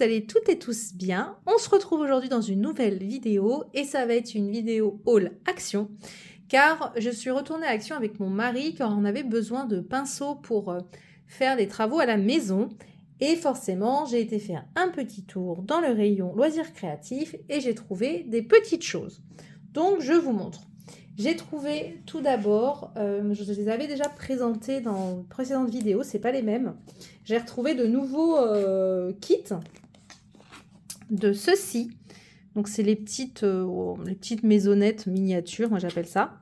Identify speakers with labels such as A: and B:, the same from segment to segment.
A: allez toutes et tous bien. On se retrouve aujourd'hui dans une nouvelle vidéo et ça va être une vidéo haul action car je suis retournée à Action avec mon mari car on avait besoin de pinceaux pour faire des travaux à la maison et forcément j'ai été faire un petit tour dans le rayon loisirs créatifs et j'ai trouvé des petites choses. Donc je vous montre. J'ai trouvé tout d'abord, je les avais déjà présentés dans de précédentes vidéos, c'est pas les mêmes. J'ai retrouvé de nouveaux kits de ceci. Donc c'est les petites maisonnettes miniatures, moi j'appelle ça.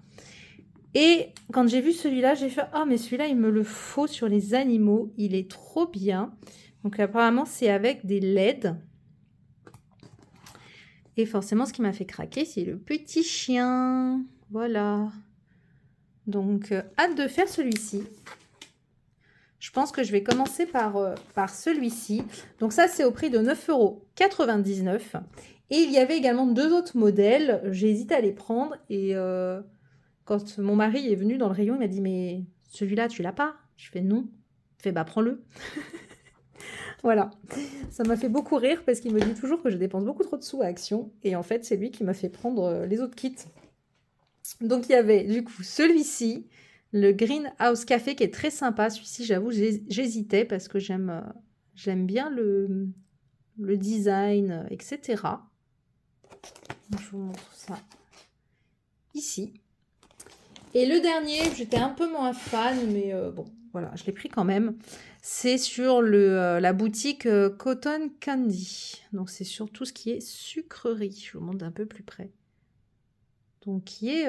A: Et quand j'ai vu celui-là, j'ai fait « Ah, mais celui-là, il me le faut sur les animaux. Il est trop bien. » Donc apparemment, c'est avec des LED. Et forcément, ce qui m'a fait craquer, c'est le petit chien. Voilà. Donc, hâte de faire celui-ci. Je pense que je vais commencer par celui-ci. Donc ça, c'est au prix de 9,99 €. Et il y avait également deux autres modèles. J'ai hésité à les prendre. Et quand mon mari est venu dans le rayon, il m'a dit « Mais celui-là, tu l'as pas ?» Je fais « Non ». Il fait « Bah, prends-le ». Voilà. Ça m'a fait beaucoup rire parce qu'il me dit toujours que je dépense beaucoup trop de sous à Action. Et en fait, c'est lui qui m'a fait prendre les autres kits. Donc, il y avait du coup celui-ci, le Greenhouse Café, qui est très sympa. Celui-ci, j'avoue, j'hésitais parce que j'aime bien le design, etc. Je vous montre ça ici. Et le dernier, j'étais un peu moins fan, mais bon, voilà, je l'ai pris quand même. C'est sur la boutique Cotton Candy. Donc, c'est sur tout ce qui est sucrerie. Je vous montre d'un peu plus près. Donc, qui est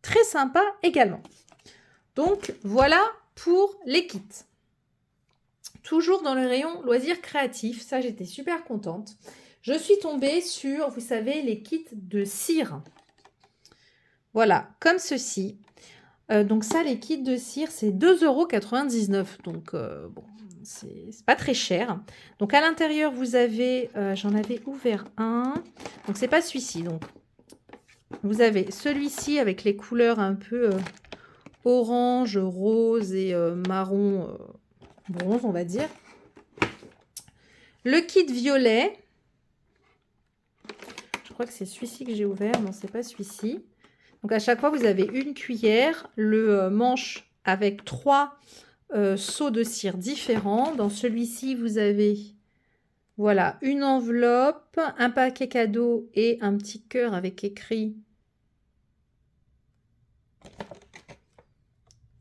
A: très sympa également. Donc, voilà pour les kits. Toujours dans le rayon loisirs créatifs. Ça, j'étais super contente. Je suis tombée sur, vous savez, les kits de cire. Voilà, comme ceci. Donc ça, les kits de cire, c'est 2,99 €. Donc, bon, c'est pas très cher. Donc, à l'intérieur, vous avez... j'en avais ouvert un. Donc, c'est pas celui-ci. Donc, vous avez celui-ci avec les couleurs un peu orange, rose et marron bronze, on va dire. Le kit violet. Je crois que c'est celui-ci que j'ai ouvert. Non, c'est pas celui-ci. Donc, à chaque fois, vous avez une cuillère, le manche avec 3 seaux de cire différents. Dans celui-ci, vous avez, voilà, une enveloppe, un paquet cadeau et un petit cœur avec écrit.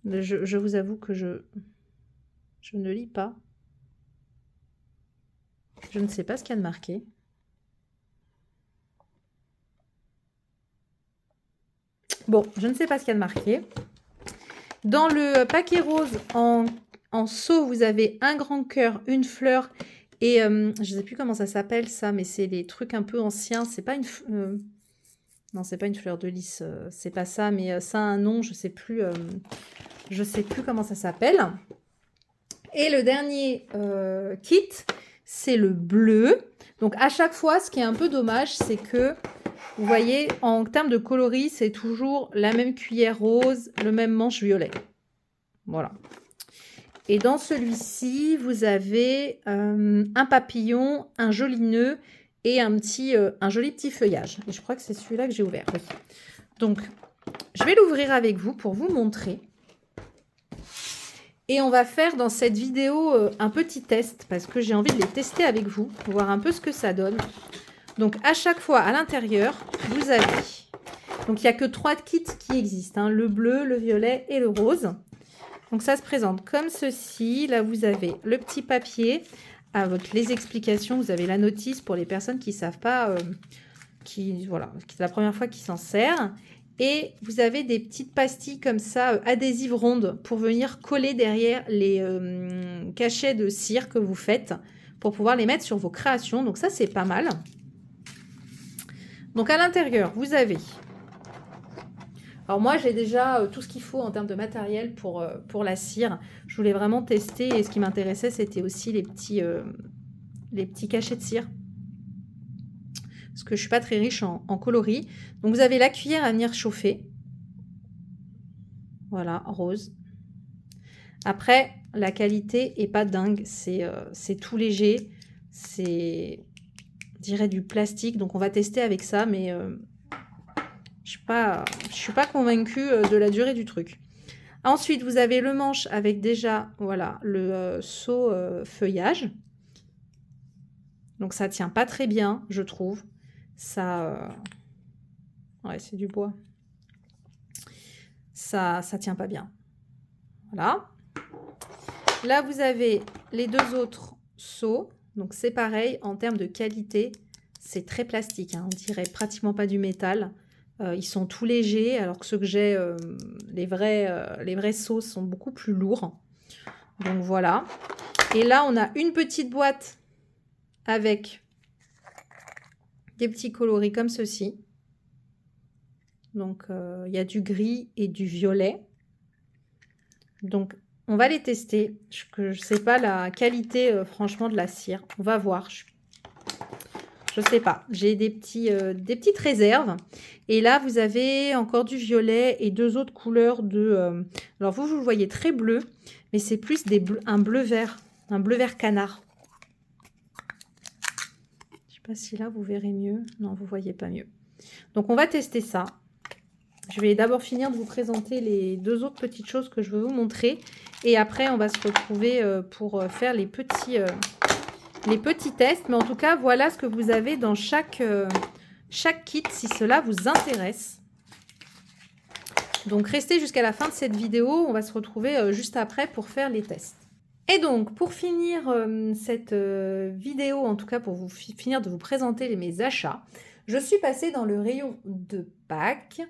A: Je vous avoue que je ne lis pas. Je ne sais pas ce qu'il y a de marqué. Bon, je ne sais pas ce qu'il y a de marqué. Dans le paquet rose en seau, vous avez un grand cœur, une fleur et je ne sais plus comment ça s'appelle ça, mais c'est les trucs un peu anciens. C'est pas une... non, c'est pas une fleur de lys, c'est pas ça, mais ça a un nom, je sais plus comment ça s'appelle. Et le dernier kit, c'est le bleu. Donc à chaque fois, ce qui est un peu dommage, c'est que vous voyez, en termes de coloris, c'est toujours la même cuillère rose, le même manche violet. Voilà. Et dans celui-ci, vous avez un papillon, un joli nœud et un joli petit feuillage. Et je crois que c'est celui-là que j'ai ouvert. Oui. Donc, je vais l'ouvrir avec vous pour vous montrer. Et on va faire dans cette vidéo un petit test parce que j'ai envie de les tester avec vous pour voir un peu ce que ça donne. Donc, à chaque fois, à l'intérieur, vous avez... Donc, il n'y a que 3 kits qui existent. Hein, le bleu, le violet et le rose. Donc, ça se présente comme ceci. Là, vous avez le petit papier avec les explications. Vous avez la notice pour les personnes qui ne savent pas, voilà, c'est la première fois qu'ils s'en servent. Et vous avez des petites pastilles comme ça, adhésives rondes, pour venir coller derrière les cachets de cire que vous faites pour pouvoir les mettre sur vos créations. Donc, ça, c'est pas mal. Donc, à l'intérieur, vous avez... Alors, moi, j'ai déjà tout ce qu'il faut en termes de matériel pour la cire. Je voulais vraiment tester et ce qui m'intéressait, c'était aussi les petits cachets de cire. Parce que je ne suis pas très riche en coloris. Donc, vous avez la cuillère à venir chauffer. Voilà, rose. Après, la qualité n'est pas dingue. C'est tout léger. C'est, je dirais, du plastique. Donc on va tester avec ça, mais je suis pas convaincue de la durée du truc. Ensuite, vous avez le manche avec déjà, voilà, le seau feuillage. Donc ça tient pas très bien, je trouve. Ça, ouais, c'est du bois. Ça tient pas bien. Voilà. Là, vous avez les deux autres seaux. Donc c'est pareil, en termes de qualité, c'est très plastique. Hein. On dirait pratiquement pas du métal. Ils sont tout légers, alors que ceux que j'ai, les vrais seaux sont beaucoup plus lourds. Donc voilà. Et là, on a une petite boîte avec des petits coloris comme ceci. Donc, il y a du gris et du violet. Donc, on va les tester. Je ne sais pas la qualité, franchement, de la cire. On va voir. Je ne sais pas. J'ai des petites réserves. Et là, vous avez encore du violet et deux autres couleurs de... alors, vous le voyez très bleu, mais c'est plus un bleu vert. Un bleu vert canard. Je ne sais pas si là, vous verrez mieux. Non, vous ne voyez pas mieux. Donc, on va tester ça. Je vais d'abord finir de vous présenter les deux autres petites choses que je veux vous montrer. Et après, on va se retrouver pour faire les petits tests. Mais en tout cas, voilà ce que vous avez dans chaque kit, si cela vous intéresse. Donc, restez jusqu'à la fin de cette vidéo. On va se retrouver juste après pour faire les tests. Et donc, pour finir cette vidéo, en tout cas pour vous finir de vous présenter mes achats, je suis passée dans le rayon de Pâques.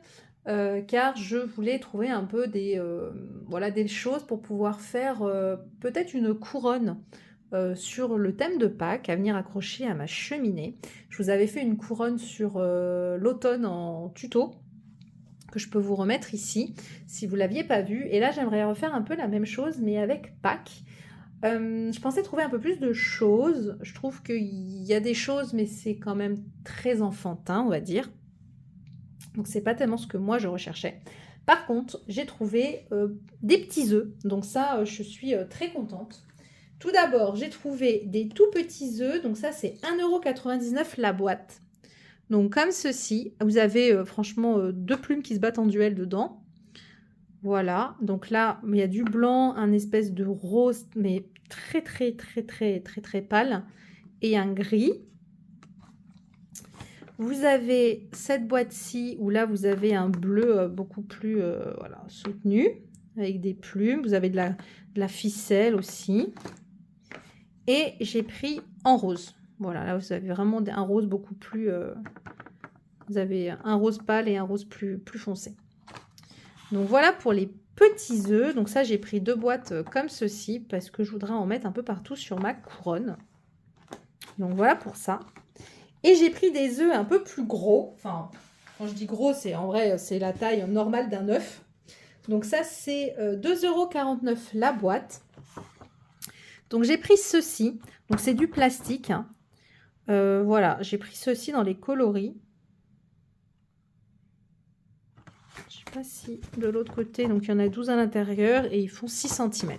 A: Car je voulais trouver un peu des choses pour pouvoir faire peut-être une couronne sur le thème de Pâques à venir accrocher à ma cheminée. Je vous avais fait une couronne sur l'automne en tuto que je peux vous remettre ici si vous ne l'aviez pas vu. Et là, j'aimerais refaire un peu la même chose mais avec Pâques. Je pensais trouver un peu plus de choses. Je trouve qu'il y a des choses mais c'est quand même très enfantin, on va dire. Donc, c'est pas tellement ce que moi, je recherchais. Par contre, j'ai trouvé des petits œufs. Donc ça, je suis très contente. Tout d'abord, j'ai trouvé des tout petits œufs. Donc ça, c'est 1,99 € la boîte. Donc comme ceci. Vous avez franchement deux plumes qui se battent en duel dedans. Voilà. Donc là, il y a du blanc, un espèce de rose, mais très, très, très, très, très, très pâle. Et un gris. Vous avez cette boîte-ci où là, vous avez un bleu beaucoup plus soutenu avec des plumes. Vous avez de la ficelle aussi. Et j'ai pris en rose. Voilà, là, vous avez vraiment un rose beaucoup plus... vous avez un rose pâle et un rose plus foncé. Donc, voilà pour les petits œufs. Donc, ça, j'ai pris deux boîtes comme ceci parce que je voudrais en mettre un peu partout sur ma couronne. Donc, voilà pour ça. Et j'ai pris des œufs un peu plus gros. Enfin, quand je dis gros, c'est en vrai, c'est la taille normale d'un œuf. Donc ça, c'est 2,49 € la boîte. Donc j'ai pris ceci. Donc c'est du plastique. Hein. Voilà, j'ai pris ceci dans les coloris. Je ne sais pas si de l'autre côté, donc il y en a 12 à l'intérieur et ils font 6 cm.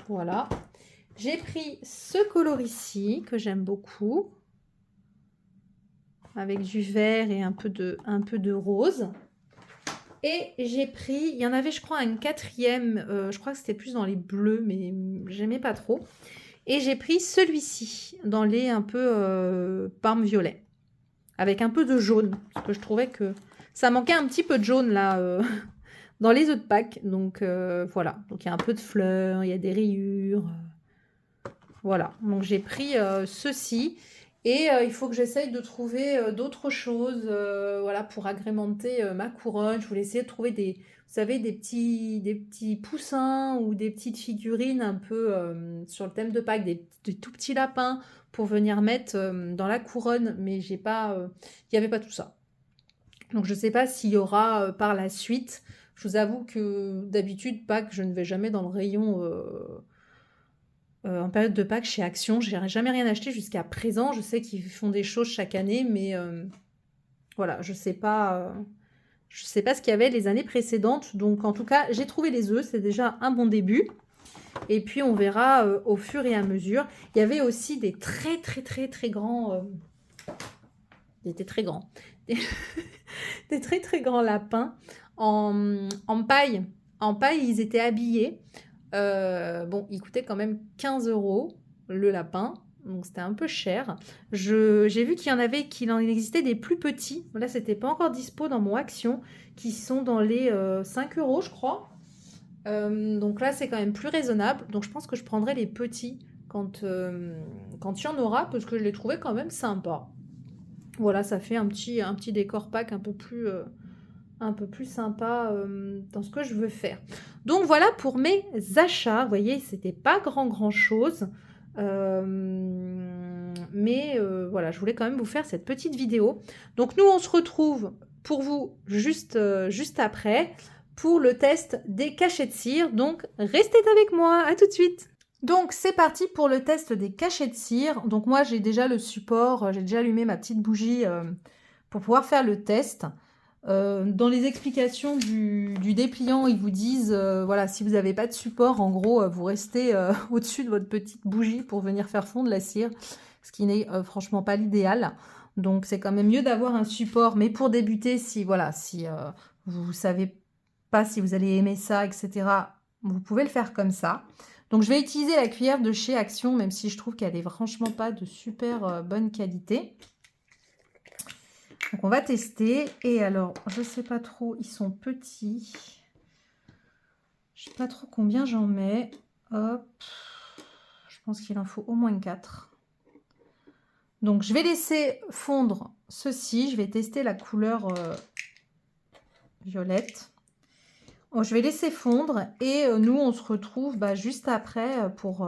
A: Voilà. J'ai pris ce coloris-ci que j'aime beaucoup. Avec du vert et un peu de rose. Et j'ai pris, il y en avait je crois une quatrième, je crois que c'était plus dans les bleus, mais j'aimais pas trop. Et j'ai pris celui-ci, dans les un peu parme violet, avec un peu de jaune, parce que je trouvais que ça manquait un petit peu de jaune là, dans les œufs de Pâques. Donc voilà, donc il y a un peu de fleurs, il y a des rayures. Voilà, donc j'ai pris ceci. Et il faut que j'essaye de trouver d'autres choses voilà, pour agrémenter ma couronne. Je voulais essayer de trouver vous savez, des petits poussins ou des petites figurines un peu sur le thème de Pâques, des tout petits lapins pour venir mettre dans la couronne. Mais il n'y avait pas tout ça. Donc je ne sais pas s'il y aura par la suite. Je vous avoue que d'habitude, Pâques, je ne vais jamais dans le rayon... en période de Pâques chez Action, je n'ai jamais rien acheté jusqu'à présent. Je sais qu'ils font des choses chaque année, mais voilà, je sais pas ce qu'il y avait les années précédentes. Donc en tout cas, j'ai trouvé les œufs, c'est déjà un bon début. Et puis, on verra au fur et à mesure. Il y avait aussi des très grands... ils étaient très grands. Des, des très grands lapins en paille. En paille, ils étaient habillés. Bon, il coûtait quand même 15 € le lapin. Donc, c'était un peu cher. J'ai vu qu'il y en avait, qu'il en existait des plus petits. Là, c'était pas encore dispo dans mon Action, qui sont dans les 5 € je crois. Donc là, c'est quand même plus raisonnable. Donc, je pense que je prendrai les petits quand il y en aura, parce que je les trouvais quand même sympas. Voilà, ça fait un petit décor pack un peu plus sympa dans ce que je veux faire. Donc voilà pour mes achats. Vous voyez, c'était pas grand chose. Mais voilà, je voulais quand même vous faire cette petite vidéo. Donc nous, on se retrouve pour vous juste après pour le test des cachets de cire. Donc restez avec moi, à tout de suite. Donc c'est parti pour le test des cachets de cire. Donc moi j'ai déjà le support, j'ai déjà allumé ma petite bougie pour pouvoir faire le test. Dans les explications du dépliant, ils vous disent, voilà, si vous n'avez pas de support, en gros, vous restez au-dessus de votre petite bougie pour venir faire fondre la cire, ce qui n'est franchement pas l'idéal. Donc c'est quand même mieux d'avoir un support, mais pour débuter, si voilà, si vous savez pas si vous allez aimer ça, etc., vous pouvez le faire comme ça. Donc je vais utiliser la cuillère de chez Action, même si je trouve qu'elle est franchement pas de super bonne qualité. Donc on va tester. Et alors, je sais pas trop, ils sont petits. Je sais pas trop combien j'en mets. Hop. Je pense qu'il en faut au moins 4. Donc je vais laisser fondre ceci. Je vais tester la couleur violette. Je vais laisser fondre et nous on se retrouve juste après pour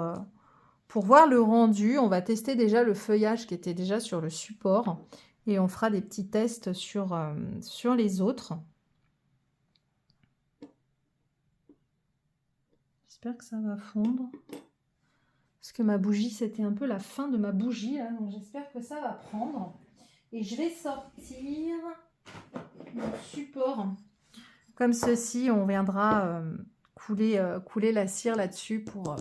A: voir le rendu. On va tester déjà le feuillage qui était déjà sur le support et on fera des petits tests sur les autres. J'espère que ça va fondre. Parce que ma bougie, c'était un peu la fin de ma bougie. Là, donc j'espère que ça va prendre. Et je vais sortir mon support. Comme ceci, on viendra couler la cire là-dessus pour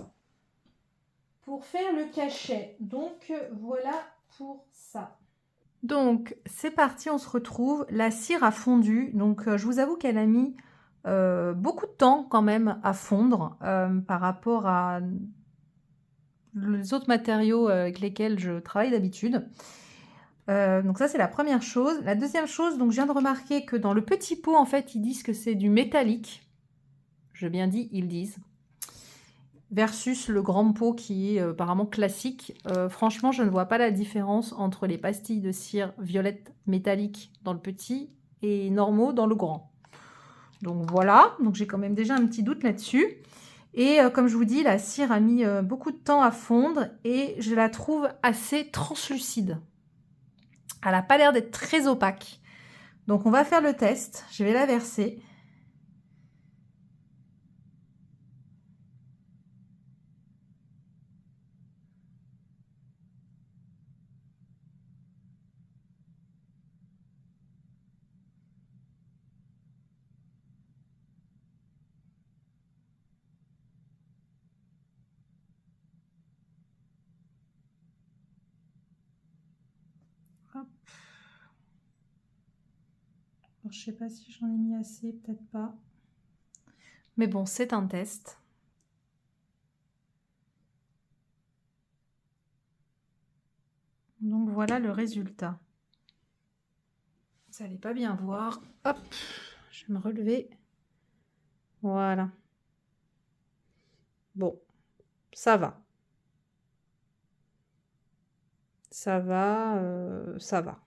A: faire le cachet. Donc voilà pour ça. Donc c'est parti, on se retrouve. La cire a fondu. Donc je vous avoue qu'elle a mis beaucoup de temps quand même à fondre par rapport à les autres matériaux avec lesquels je travaille d'habitude. Donc ça c'est la première chose. La deuxième chose, donc je viens de remarquer que dans le petit pot en fait ils disent que c'est du métallique. Je bien dis ils disent. Versus le grand pot qui est apparemment classique. Franchement je ne vois pas la différence entre les pastilles de cire violette métallique dans le petit et normaux dans le grand. Donc voilà, donc j'ai quand même déjà un petit doute là-dessus. Et comme je vous dis, la cire a mis beaucoup de temps à fondre et je la trouve assez translucide. Elle n'a pas l'air d'être très opaque. Donc on va faire le test. Je vais la verser. Hop. Alors, je ne sais pas si j'en ai mis assez, peut-être pas. Mais bon, c'est un test. Donc voilà le résultat. Vous n'allez pas bien voir. Hop, je vais me relever. Voilà. Bon, ça va. Ça va, ça va.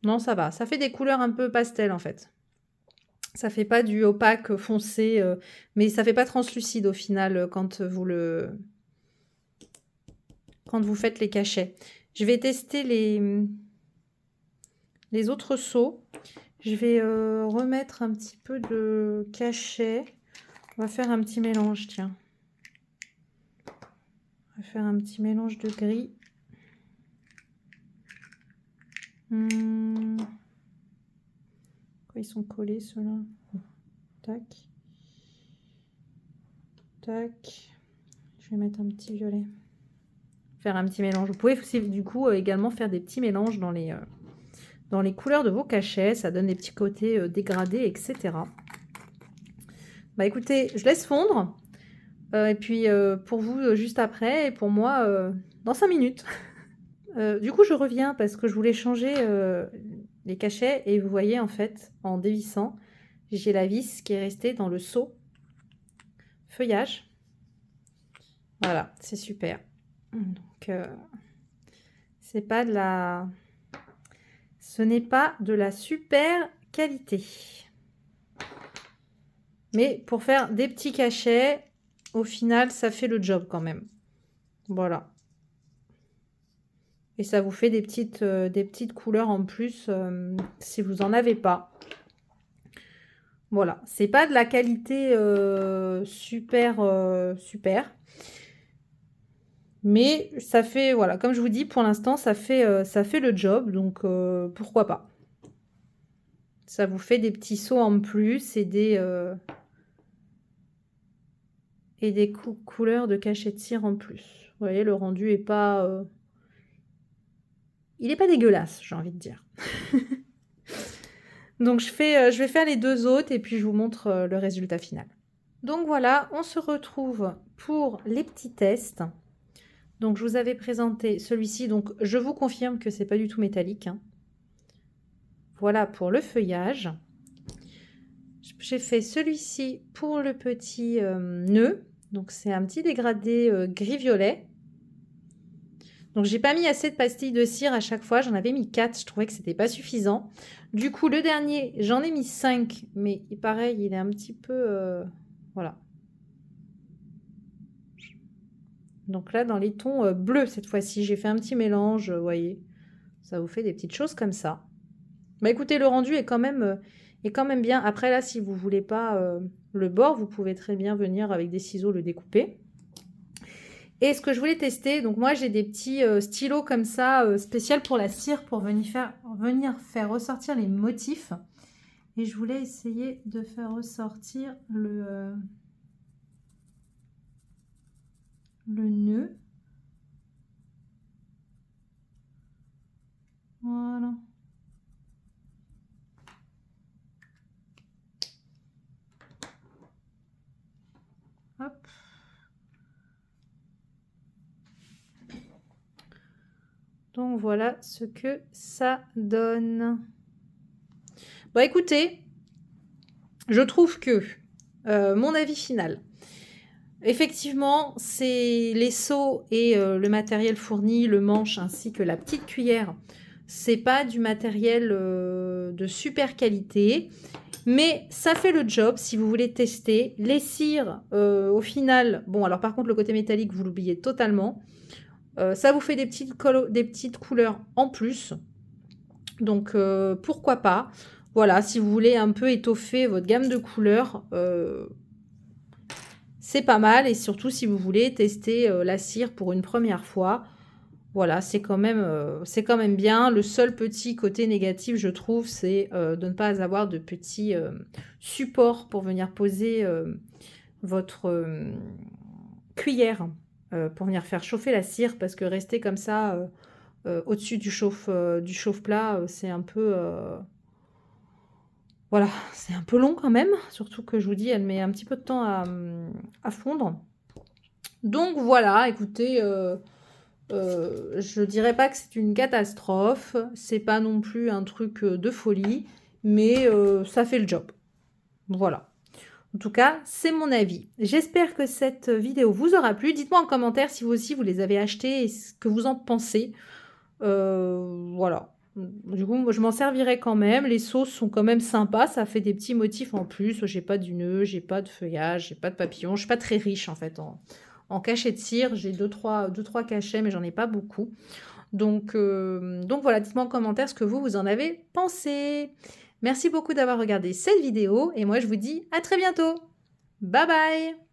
A: Non, ça va. Ça fait des couleurs un peu pastel en fait. Ça fait pas du opaque foncé, mais ça fait pas translucide au final quand vous faites les cachets. Je vais tester les autres seaux. Je vais remettre un petit peu de cachet. On va faire un petit mélange, tiens. On va faire un petit mélange de gris. Pourquoi ils sont collés ceux-là? Tac. Tac. Je vais mettre un petit violet. Faire un petit mélange. Vous pouvez aussi, du coup, également faire des petits mélanges dans les couleurs de vos cachets. Ça donne des petits côtés dégradés, etc. Bah écoutez, je laisse fondre. Et puis pour vous, juste après. Et pour moi, dans 5 minutes. Du coup, je reviens parce que je voulais changer les cachets. Et vous voyez, en fait, en dévissant, j'ai la vis qui est restée dans le seau feuillage. Voilà, c'est super. Donc, c'est pas de la... Ce n'est pas de la super qualité. Mais pour faire des petits cachets, au final, ça fait le job quand même. Voilà. Et ça vous fait des petites couleurs en plus si vous n'en avez pas. Voilà. C'est pas de la qualité super. Mais ça fait, voilà, comme je vous dis, pour l'instant, ça fait le job. Donc, pourquoi pas. Ça vous fait des petits seaux en plus et des couleurs de cachet de cire en plus. Vous voyez, le rendu est pas... il n'est pas dégueulasse, j'ai envie de dire. Donc, je vais faire les deux autres et puis je vous montre le résultat final. Donc, voilà, on se retrouve pour les petits tests. Donc, je vous avais présenté celui-ci. Donc, je vous confirme que c'est pas du tout métallique. Hein. Voilà pour le feuillage. J'ai fait celui-ci pour le petit nœud. Donc, c'est un petit dégradé gris-violet. Donc, j'ai pas mis assez de pastilles de cire à chaque fois. J'en avais mis 4. Je trouvais que c'était pas suffisant. Du coup, le dernier, j'en ai mis 5. Mais pareil, il est un petit peu... voilà. Donc là, dans les tons bleus, cette fois-ci, j'ai fait un petit mélange. Vous voyez, ça vous fait des petites choses comme ça. Bah, écoutez, le rendu est quand même bien. Après, là, si vous ne voulez pas le bord, vous pouvez très bien venir avec des ciseaux le découper. Et ce que je voulais tester, donc moi j'ai des petits stylos comme ça, spécial pour la cire, pour venir faire ressortir les motifs. Et je voulais essayer de faire ressortir le nœud. Voilà. Hop. Donc voilà ce que ça donne. Bon, écoutez, je trouve que mon avis final, effectivement, c'est les seaux et le matériel fourni, le manche ainsi que la petite cuillère. C'est pas du matériel de super qualité, mais ça fait le job si vous voulez tester. Les cires, au final, bon, alors par contre, le côté métallique, vous l'oubliez totalement. Ça vous fait des petites couleurs en plus. Donc, pourquoi pas. Voilà, si vous voulez un peu étoffer votre gamme de couleurs, c'est pas mal. Et surtout, si vous voulez tester la cire pour une première fois, voilà, c'est quand même bien. Le seul petit côté négatif, je trouve, c'est de ne pas avoir de petits supports pour venir poser votre cuillère pour venir faire chauffer la cire, parce que rester comme ça au-dessus du chauffe-plat, c'est un peu... voilà, c'est un peu long quand même, surtout que je vous dis, elle met un petit peu de temps à fondre. Donc voilà, écoutez, je dirais pas que c'est une catastrophe, c'est pas non plus un truc de folie, mais ça fait le job. Voilà. En tout cas, c'est mon avis. J'espère que cette vidéo vous aura plu. Dites-moi en commentaire si vous aussi vous les avez achetés et ce que vous en pensez. Voilà. Du coup, moi, je m'en servirai quand même. Les sauces sont quand même sympas. Ça fait des petits motifs en plus. J'ai pas du nœud, j'ai pas de feuillage, j'ai pas de papillon. Je suis pas très riche en fait en cachets de cire. J'ai deux, trois cachets, mais j'en ai pas beaucoup. Donc voilà, dites-moi en commentaire ce que vous en avez pensé. Merci beaucoup d'avoir regardé cette vidéo et moi je vous dis à très bientôt. Bye bye!